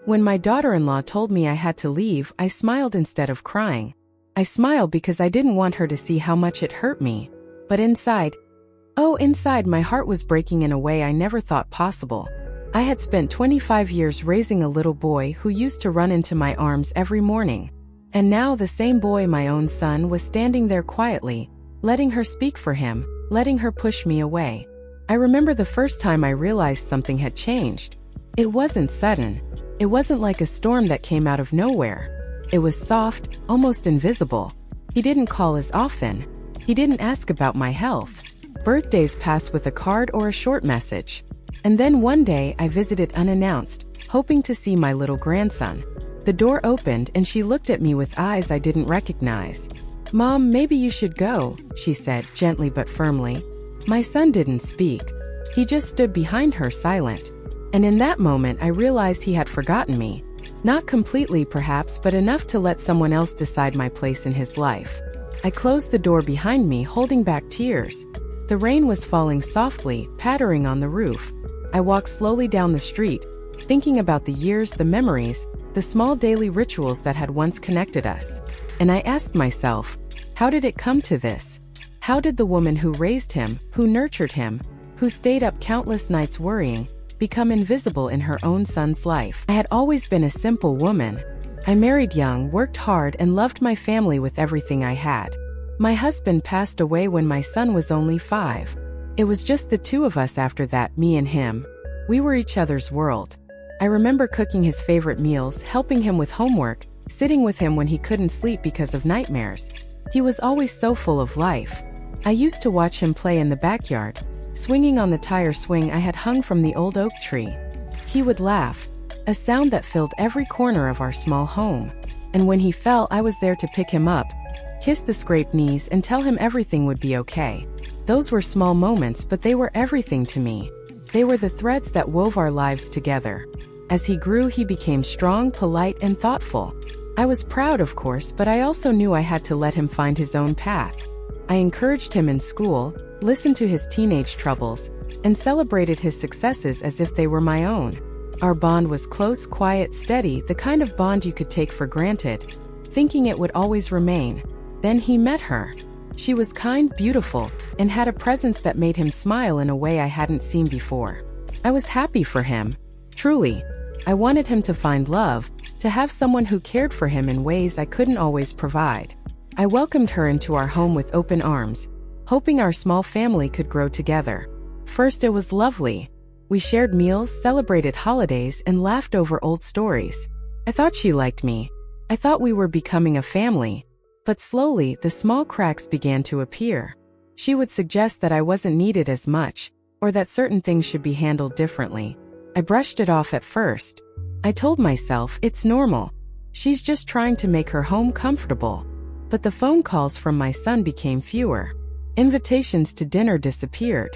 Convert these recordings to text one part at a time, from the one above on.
When my daughter-in-law told me I had to leave, I smiled instead of crying. I smiled because I didn't want her to see how much it hurt me. But inside, my heart was breaking in a way I never thought possible. I had spent 25 years raising a little boy who used to run into my arms every morning. And now the same boy, my own son, was standing there quietly, letting her speak for him, letting her push me away. I remember the first time I realized something had changed. It wasn't sudden. It wasn't like a storm that came out of nowhere. It was soft, almost invisible. He didn't call as often. He didn't ask about my health. Birthdays passed with a card or a short message. And then one day I visited unannounced, hoping to see my little grandson. The door opened and she looked at me with eyes I didn't recognize. "Mom, maybe you should go," she said, gently but firmly. My son didn't speak. He just stood behind her, silent. And in that moment I realized he had forgotten me. Not completely perhaps, but enough to let someone else decide my place in his life. I closed the door behind me, holding back tears. The rain was falling softly, pattering on the roof. I walked slowly down the street, thinking about the years, the memories, the small daily rituals that had once connected us. And I asked myself, how did it come to this? How did the woman who raised him, who nurtured him, who stayed up countless nights worrying, become invisible in her own son's life? I had always been a simple woman. I married young, worked hard, and loved my family with everything I had. My husband passed away when my son was only 5. It was just the two of us after that, me and him. We were each other's world. I remember cooking his favorite meals, helping him with homework, sitting with him when he couldn't sleep because of nightmares. He was always so full of life. I used to watch him play in the backyard, swinging on the tire swing I had hung from the old oak tree. He would laugh, a sound that filled every corner of our small home. And when he fell, I was there to pick him up, kiss the scraped knees, and tell him everything would be okay. Those were small moments, but they were everything to me. They were the threads that wove our lives together. As he grew, he became strong, polite, and thoughtful. I was proud, of course, but I also knew I had to let him find his own path. I encouraged him in school, listened to his teenage troubles, and celebrated his successes as if they were my own. Our bond was close, quiet, steady, the kind of bond you could take for granted, thinking it would always remain. Then he met her. She was kind, beautiful, and had a presence that made him smile in a way I hadn't seen before. I was happy for him. Truly. I wanted him to find love, to have someone who cared for him in ways I couldn't always provide. I welcomed her into our home with open arms, hoping our small family could grow together. First, it was lovely. We shared meals, celebrated holidays, and laughed over old stories. I thought she liked me. I thought we were becoming a family. But slowly, the small cracks began to appear. She would suggest that I wasn't needed as much, or that certain things should be handled differently. I brushed it off at first. I told myself, it's normal. She's just trying to make her home comfortable. But the phone calls from my son became fewer. Invitations to dinner disappeared.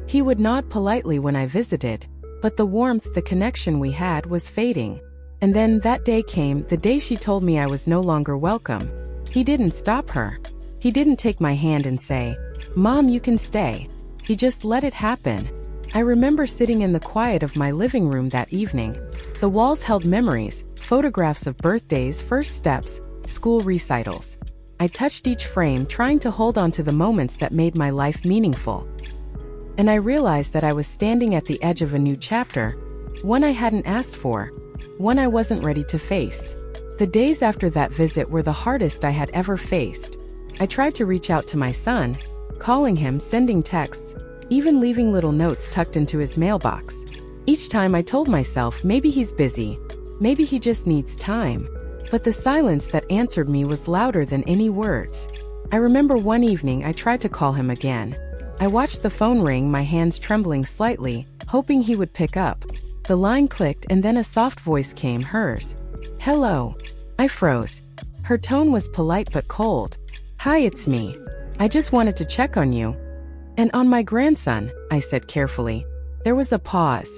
He would nod politely when I visited, but the warmth, the connection we had was fading. And then that day came, the day she told me I was no longer welcome. He didn't stop her. He didn't take my hand and say, "Mom, you can stay." He just let it happen. I remember sitting in the quiet of my living room that evening. The walls held memories, photographs of birthdays, first steps, school recitals. I touched each frame, trying to hold on to the moments that made my life meaningful. And I realized that I was standing at the edge of a new chapter, one I hadn't asked for, one I wasn't ready to face. The days after that visit were the hardest I had ever faced. I tried to reach out to my son, calling him, sending texts, even leaving little notes tucked into his mailbox. Each time I told myself, maybe he's busy, maybe he just needs time. But the silence that answered me was louder than any words. I remember one evening I tried to call him again. I watched the phone ring, my hands trembling slightly, hoping he would pick up. The line clicked and then a soft voice came, hers. "Hello." I froze. Her tone was polite but cold. "Hi, it's me. I just wanted to check on you." "And on my grandson," I said carefully. There was a pause.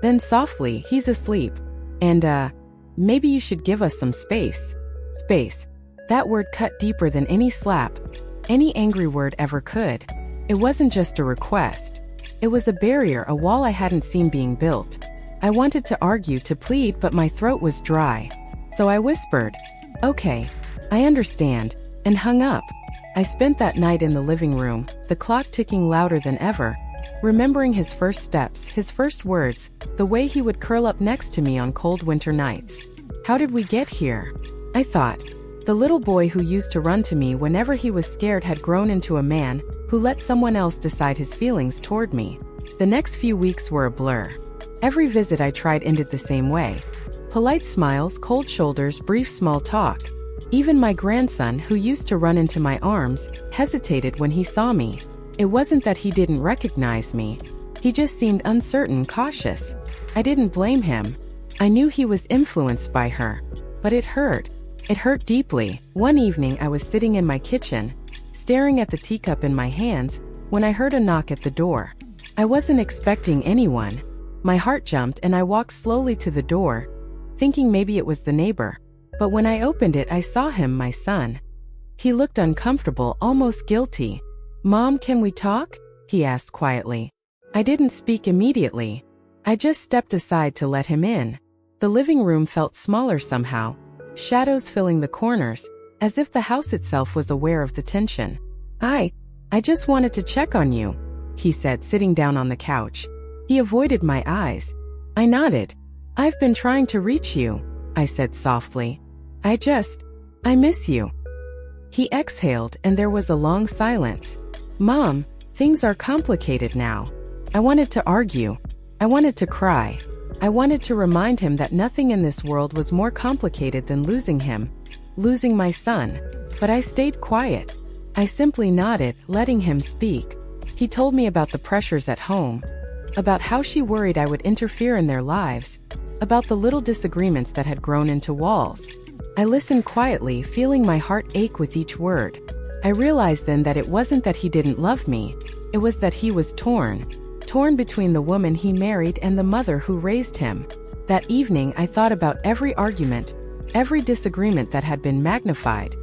Then softly, "He's asleep. And, maybe you should give us some space." Space. That word cut deeper than any slap, any angry word ever could. It wasn't just a request. It was a barrier, a wall I hadn't seen being built. I wanted to argue, to plead, but my throat was dry. So I whispered, "Okay, I understand," and hung up. I spent that night in the living room, the clock ticking louder than ever, remembering his first steps, his first words, the way he would curl up next to me on cold winter nights. How did we get here? I thought. The little boy who used to run to me whenever he was scared had grown into a man who let someone else decide his feelings toward me. The next few weeks were a blur. Every visit I tried ended the same way. Polite smiles, cold shoulders, brief small talk. Even my grandson, who used to run into my arms, hesitated when he saw me. It wasn't that he didn't recognize me. He just seemed uncertain, cautious. I didn't blame him. I knew he was influenced by her. But it hurt. It hurt deeply. One evening I was sitting in my kitchen, staring at the teacup in my hands, when I heard a knock at the door. I wasn't expecting anyone. My heart jumped and I walked slowly to the door, thinking maybe it was the neighbor. But when I opened it, I saw him, my son. He looked uncomfortable, almost guilty. "Mom, can we talk?" he asked quietly. I didn't speak immediately. I just stepped aside to let him in. The living room felt smaller somehow, shadows filling the corners, as if the house itself was aware of the tension. I just wanted to check on you," he said, sitting down on the couch. He avoided my eyes. I nodded. "I've been trying to reach you," I said softly. I miss you." He exhaled and there was a long silence. "Mom, things are complicated now." I wanted to argue. I wanted to cry. I wanted to remind him that nothing in this world was more complicated than losing him, losing my son. But I stayed quiet. I simply nodded, letting him speak. He told me about the pressures at home, about how she worried I would interfere in their lives, about the little disagreements that had grown into walls. I listened quietly, feeling my heart ache with each word. I realized then that it wasn't that he didn't love me, it was that he was torn between the woman he married and the mother who raised him. That evening I thought about every argument, every disagreement that had been magnified,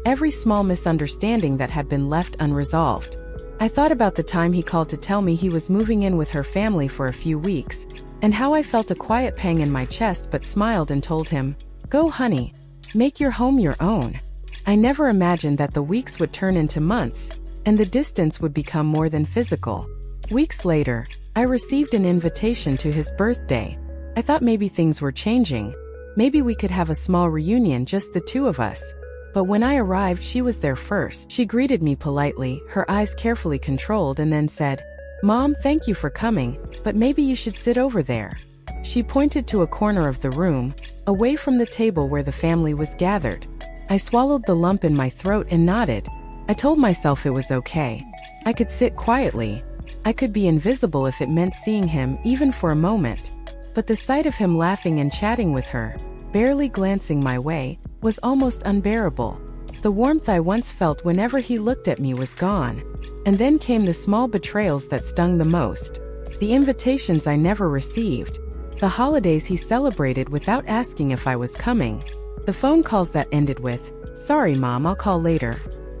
every small misunderstanding that had been left unresolved. I thought about the time he called to tell me he was moving in with her family for a few weeks, and how I felt a quiet pang in my chest but smiled and told him, "Go, honey. Make your home your own." I never imagined that the weeks would turn into months, and the distance would become more than physical. Weeks later, I received an invitation to his birthday. I thought maybe things were changing. Maybe we could have a small reunion, just the two of us. But when I arrived, she was there first. She greeted me politely, her eyes carefully controlled, and then said, "Mom, thank you for coming, but maybe you should sit over there." She pointed to a corner of the room, away from the table where the family was gathered. I swallowed the lump in my throat and nodded. I told myself it was okay. I could sit quietly. I could be invisible if it meant seeing him, even for a moment. But the sight of him laughing and chatting with her, barely glancing my way, was almost unbearable. The warmth I once felt whenever he looked at me was gone. And then came the small betrayals that stung the most. The invitations I never received. The holidays he celebrated without asking if I was coming. The phone calls that ended with, "Sorry, Mom, I'll call later,"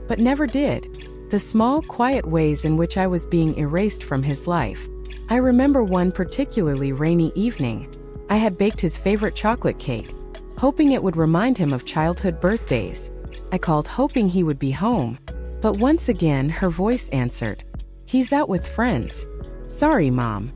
but never did. The small, quiet ways in which I was being erased from his life. I remember one particularly rainy evening. I had baked his favorite chocolate cake, hoping it would remind him of childhood birthdays. I called hoping he would be home. But once again, her voice answered, "He's out with friends." "Sorry, Mom."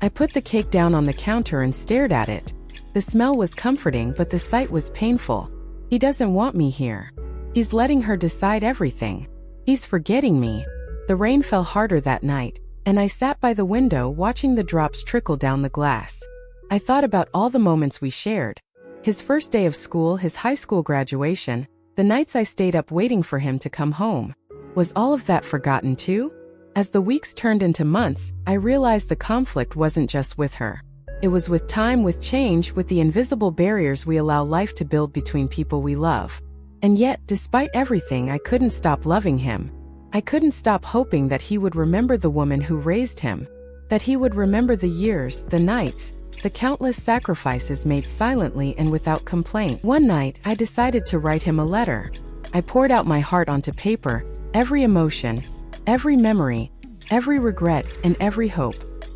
I put the cake down on the counter and stared at it. The smell was comforting, but the sight was painful. He doesn't want me here. He's letting her decide everything. He's forgetting me. The rain fell harder that night, and I sat by the window watching the drops trickle down the glass. I thought about all the moments we shared. His first day of school, his high school graduation, the nights I stayed up waiting for him to come home. Was all of that forgotten too? As the weeks turned into months, I realized the conflict wasn't just with her. It was with time, with change, with the invisible barriers we allow life to build between people we love. And yet, despite everything, I couldn't stop loving him. I couldn't stop hoping that he would remember the woman who raised him, that he would remember the years, the nights, the countless sacrifices made silently and without complaint. One night, I decided to write him a letter. I poured out my heart onto paper, every emotion, every memory, every regret, and every hope.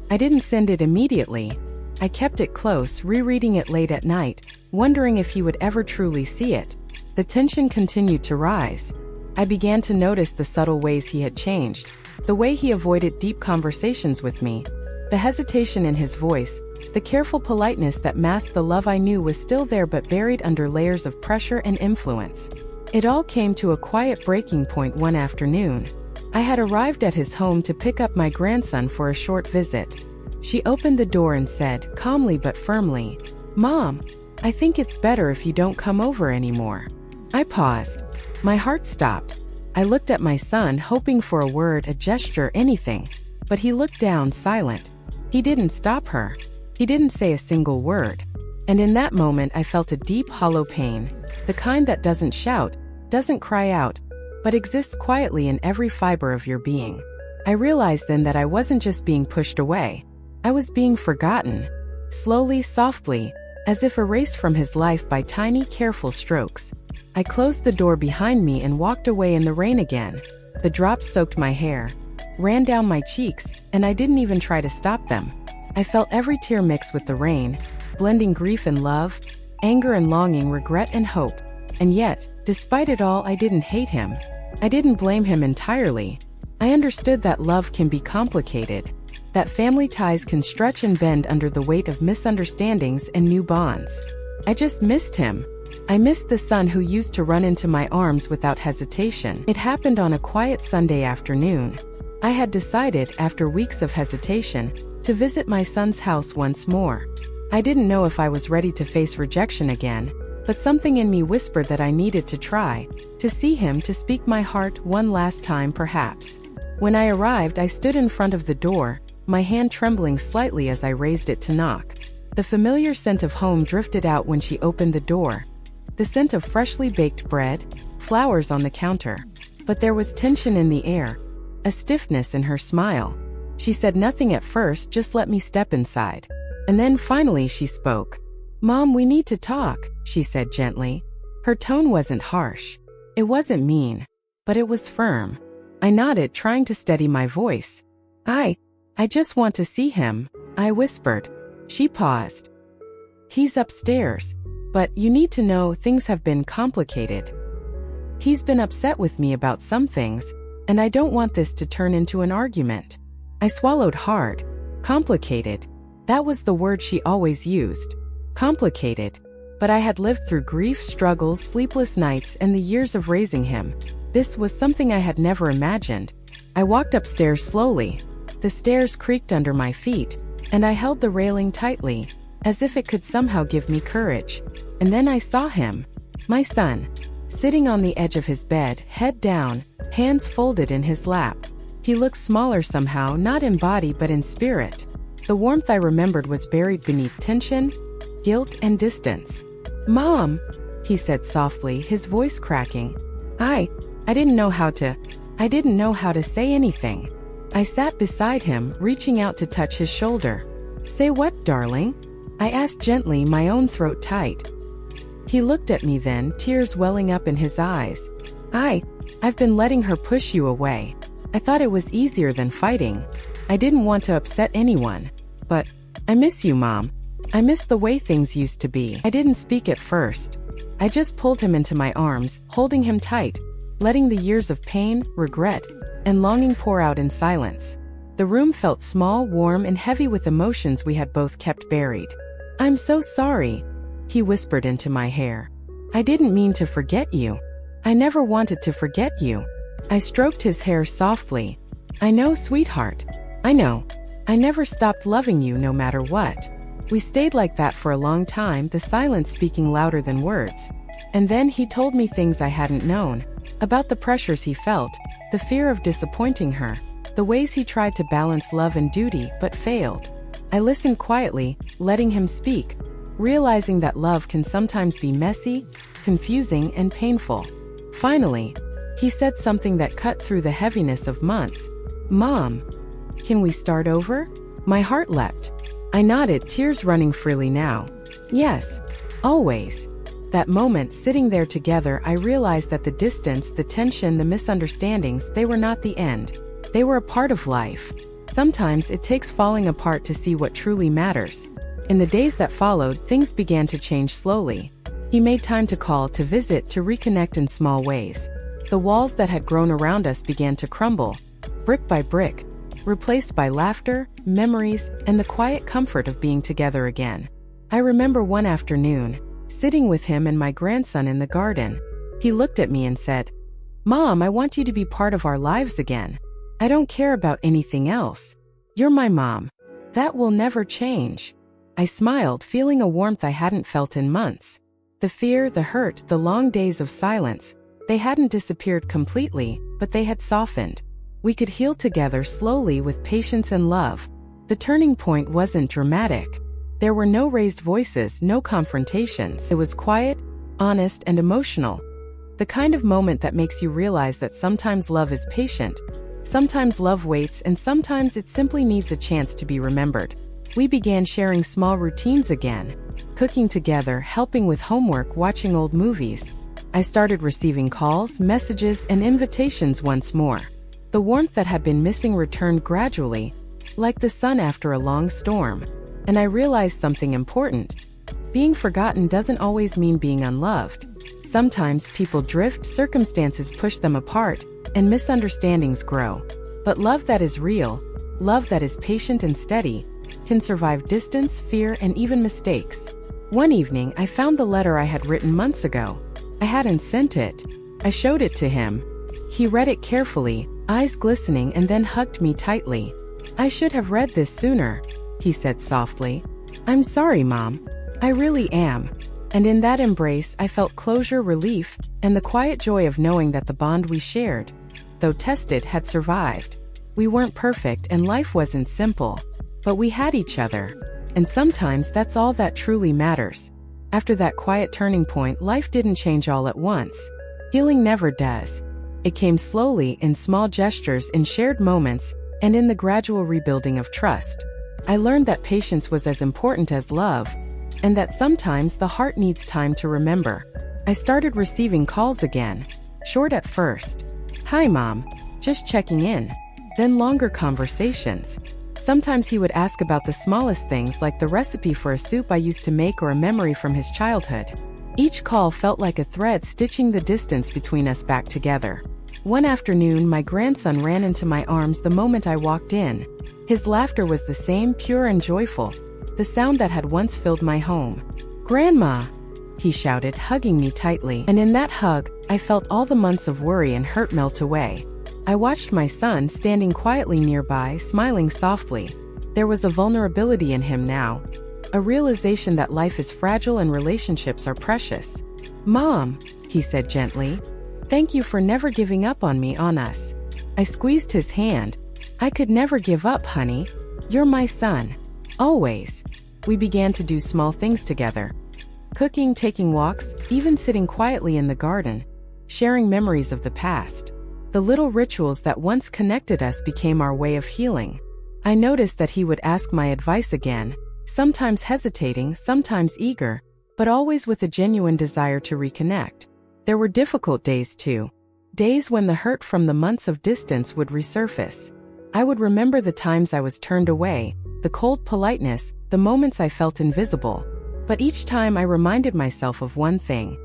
I didn't send it immediately. I kept it close, rereading it late at night, wondering if he would ever truly see it. The tension continued to rise. I began to notice the subtle ways he had changed, the way he avoided deep conversations with me, the hesitation in his voice, the careful politeness that masked the love I knew was still there but buried under layers of pressure and influence. It all came to a quiet breaking point one afternoon. I had arrived at his home to pick up my grandson for a short visit. She opened the door and said, calmly but firmly, "Mom, I think it's better if you don't come over anymore." I paused. My heart stopped. I looked at my son, hoping for a word, a gesture, anything. But he looked down, silent. He didn't stop her. He didn't say a single word. And in that moment I felt a deep, hollow pain, the kind that doesn't shout, doesn't cry out, but exists quietly in every fiber of your being. I realized then that I wasn't just being pushed away. I was being forgotten. Slowly, softly, as if erased from his life by tiny, careful strokes. I closed the door behind me and walked away in the rain again. The drops soaked my hair, ran down my cheeks, and I didn't even try to stop them. I felt every tear mix with the rain, blending grief and love, anger and longing, regret and hope. And yet, despite it all, I didn't hate him. I didn't blame him entirely. I understood that love can be complicated, that family ties can stretch and bend under the weight of misunderstandings and new bonds. I just missed him. I missed the son who used to run into my arms without hesitation. It happened on a quiet Sunday afternoon. I had decided, after weeks of hesitation, to visit my son's house once more. I didn't know if I was ready to face rejection again, but something in me whispered that I needed to try, to see him, to speak my heart one last time perhaps. When I arrived, I stood in front of the door, my hand trembling slightly as I raised it to knock. The familiar scent of home drifted out when she opened the door. The scent of freshly baked bread, flowers on the counter. But there was tension in the air, a stiffness in her smile. She said nothing at first, just let me step inside. And then finally she spoke. "Mom, we need to talk," she said gently. Her tone wasn't harsh. It wasn't mean. But it was firm. I nodded, trying to steady my voice. I just want to see him," I whispered. She paused. "He's upstairs. But you need to know, things have been complicated. He's been upset with me about some things, and I don't want this to turn into an argument." I swallowed hard. Complicated. That was the word she always used. Complicated. But I had lived through grief, struggles, sleepless nights, and the years of raising him. This was something I had never imagined. I walked upstairs slowly. The stairs creaked under my feet, and I held the railing tightly, as if it could somehow give me courage. And then I saw him, my son, sitting on the edge of his bed, head down, hands folded in his lap. He looked smaller somehow, not in body but in spirit. The warmth I remembered was buried beneath tension, guilt, and distance. "Mom," he said softly, his voice cracking. I didn't know how to say anything. I sat beside him, reaching out to touch his shoulder. "Say what, darling?" I asked gently, my own throat tight. He looked at me then, tears welling up in his eyes. I've been letting her push you away. I thought it was easier than fighting. I didn't want to upset anyone. But I miss you, Mom. I miss the way things used to be." I didn't speak at first. I just pulled him into my arms, holding him tight, letting the years of pain, regret, and longing pour out in silence. The room felt small, warm, and heavy with emotions we had both kept buried. "I'm so sorry," he whispered into my hair. "I didn't mean to forget you. I never wanted to forget you." I stroked his hair softly. "I know, sweetheart. I know. I never stopped loving you no matter what." We stayed like that for a long time, the silence speaking louder than words. And then he told me things I hadn't known, about the pressures he felt, the fear of disappointing her, the ways he tried to balance love and duty but failed. I listened quietly, letting him speak, realizing that love can sometimes be messy, confusing, and painful. Finally, he said something that cut through the heaviness of months. "Mom, can we start over?" My heart leapt. I nodded, tears running freely now. "Yes, always." That moment, sitting there together, I realized that the distance, the tension, the misunderstandings, they were not the end. They were a part of life. Sometimes it takes falling apart to see what truly matters. In the days that followed, things began to change slowly. He made time to call, to visit, to reconnect in small ways. The walls that had grown around us began to crumble, brick by brick, replaced by laughter, memories, and the quiet comfort of being together again. I remember one afternoon, sitting with him and my grandson in the garden. He looked at me and said, "Mom, I want you to be part of our lives again. I don't care about anything else. You're my mom. That will never change." I smiled, feeling a warmth I hadn't felt in months. The fear, the hurt, the long days of silence, they hadn't disappeared completely, but they had softened. We could heal together slowly with patience and love. The turning point wasn't dramatic. There were no raised voices, no confrontations. It was quiet, honest, and emotional. The kind of moment that makes you realize that sometimes love is patient, sometimes love waits, and sometimes it simply needs a chance to be remembered. We began sharing small routines again, cooking together, helping with homework, watching old movies. I started receiving calls, messages, and invitations once more. The warmth that had been missing returned gradually, like the sun after a long storm. And I realized something important. Being forgotten doesn't always mean being unloved. Sometimes people drift, circumstances push them apart, and misunderstandings grow. But love that is real, love that is patient and steady, can survive distance, fear, and even mistakes. One evening, I found the letter I had written months ago. I hadn't sent it. I showed it to him. He read it carefully, eyes glistening, and then hugged me tightly. "I should have read this sooner," he said softly. "I'm sorry, Mom. I really am." And in that embrace, I felt closure, relief, and the quiet joy of knowing that the bond we shared, though tested, had survived. We weren't perfect and life wasn't simple, but we had each other. And sometimes that's all that truly matters. After that quiet turning point, life didn't change all at once. Healing never does. It came slowly, in small gestures, in shared moments, and in the gradual rebuilding of trust. I learned that patience was as important as love, and that sometimes the heart needs time to remember. I started receiving calls again, short at first. "Hi, Mom. Just checking in." Then longer conversations. Sometimes he would ask about the smallest things, like the recipe for a soup I used to make or a memory from his childhood. Each call felt like a thread stitching the distance between us back together. One afternoon, my grandson ran into my arms the moment I walked in. His laughter was the same, pure and joyful, the sound that had once filled my home. "Grandma!" he shouted, hugging me tightly. And in that hug, I felt all the months of worry and hurt melt away. I watched my son standing quietly nearby, smiling softly. There was a vulnerability in him now, a realization that life is fragile and relationships are precious. "Mom," he said gently, "thank you for never giving up on me, on us." I squeezed his hand. "I could never give up, honey. You're my son. Always." We began to do small things together. Cooking, taking walks, even sitting quietly in the garden, sharing memories of the past. The little rituals that once connected us became our way of healing. I noticed that he would ask my advice again, sometimes hesitating, sometimes eager, but always with a genuine desire to reconnect. There were difficult days too. Days when the hurt from the months of distance would resurface. I would remember the times I was turned away, the cold politeness, the moments I felt invisible. But each time I reminded myself of one thing.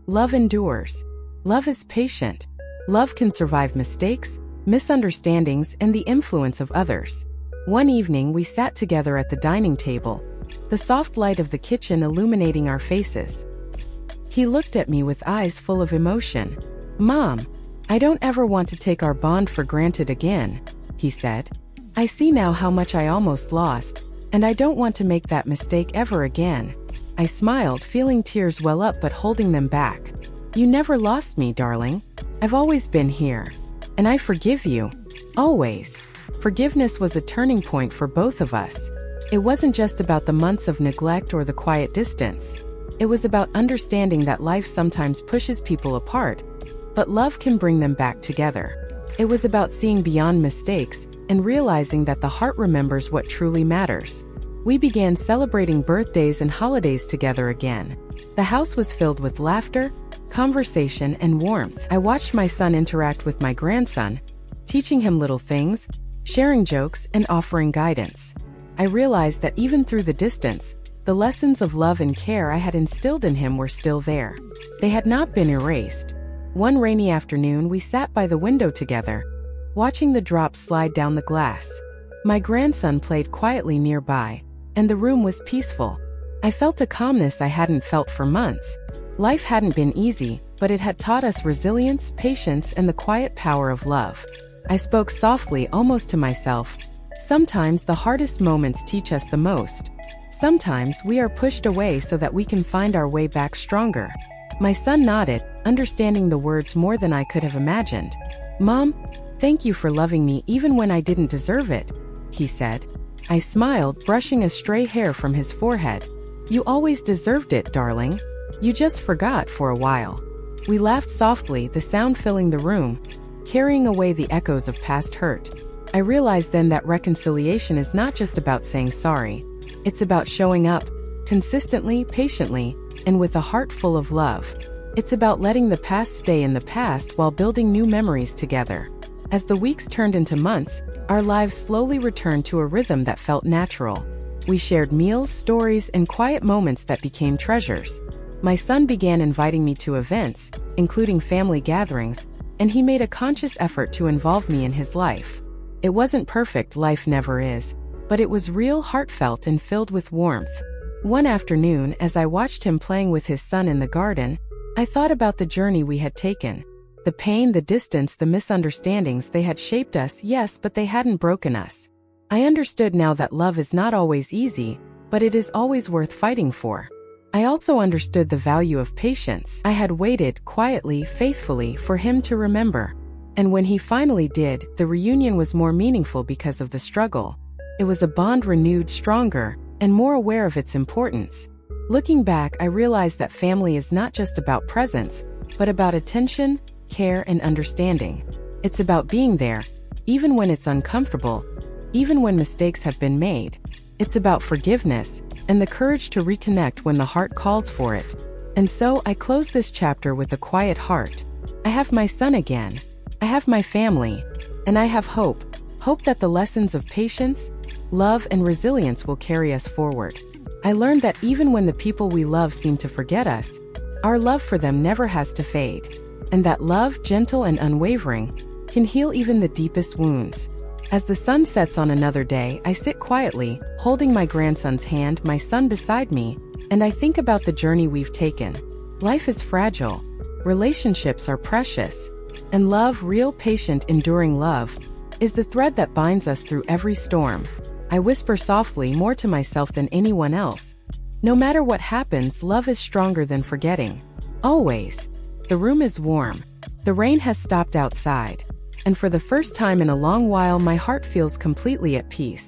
Love endures. Love is patient. Love can survive mistakes, misunderstandings, and the influence of others. One evening, we sat together at the dining table, the soft light of the kitchen illuminating our faces. He looked at me with eyes full of emotion. "Mom, I don't ever want to take our bond for granted again," he said. "I see now how much I almost lost, and I don't want to make that mistake ever again." I smiled, feeling tears well up but holding them back. "You never lost me, darling. I've always been here. And I forgive you. Always." Forgiveness was a turning point for both of us. It wasn't just about the months of neglect or the quiet distance. It was about understanding that life sometimes pushes people apart, but love can bring them back together. It was about seeing beyond mistakes and realizing that the heart remembers what truly matters. We began celebrating birthdays and holidays together again. The house was filled with laughter, conversation, and warmth. I watched my son interact with my grandson, teaching him little things, sharing jokes, and offering guidance. I realized that even through the distance, The lessons of love and care I had instilled in him were still there. They had not been erased. One rainy afternoon, we sat by the window together, watching the drops slide down the glass. My grandson played quietly nearby, and the room was peaceful. I felt a calmness I hadn't felt for months. Life hadn't been easy, but it had taught us resilience, patience, and the quiet power of love. I spoke softly, almost to myself. Sometimes the hardest moments teach us the most. Sometimes we are pushed away so that we can find our way back stronger. My son nodded, understanding the words more than I could have imagined. "Mom, thank you for loving me even when I didn't deserve it," he said. I smiled, brushing a stray hair from his forehead. "You always deserved it, darling. You just forgot for a while." We laughed softly, the sound filling the room, carrying away the echoes of past hurt. I realized then that reconciliation is not just about saying sorry. It's about showing up, consistently, patiently, and with a heart full of love. It's about letting the past stay in the past while building new memories together. As the weeks turned into months, our lives slowly returned to a rhythm that felt natural. We shared meals, stories, and quiet moments that became treasures. My son began inviting me to events, including family gatherings, and he made a conscious effort to involve me in his life. It wasn't perfect, life never is, but it was real, heartfelt, and filled with warmth. One afternoon, as I watched him playing with his son in the garden, I thought about the journey we had taken. The pain, the distance, the misunderstandings. They had shaped us, yes, but they hadn't broken us. I understood now that love is not always easy, but it is always worth fighting for. I also understood the value of patience. I had waited quietly, faithfully, for him to remember. And when he finally did, the reunion was more meaningful because of the struggle. It was a bond renewed, stronger, and more aware of its importance. Looking back, I realized that family is not just about presence, but about attention, care, and understanding. It's about being there, even when it's uncomfortable, even when mistakes have been made. It's about forgiveness, and the courage to reconnect when the heart calls for it. And so, I close this chapter with a quiet heart. I have my son again. I have my family. And I have hope. Hope that the lessons of patience, love, and resilience will carry us forward. I learned that even when the people we love seem to forget us, our love for them never has to fade. And that love, gentle and unwavering, can heal even the deepest wounds. As the sun sets on another day, I sit quietly, holding my grandson's hand, my son beside me, and I think about the journey we've taken. Life is fragile. Relationships are precious. And love, real, patient, enduring love, is the thread that binds us through every storm. I whisper softly, more to myself than anyone else. No matter what happens, love is stronger than forgetting. Always. The room is warm. The rain has stopped outside. And for the first time in a long while, my heart feels completely at peace.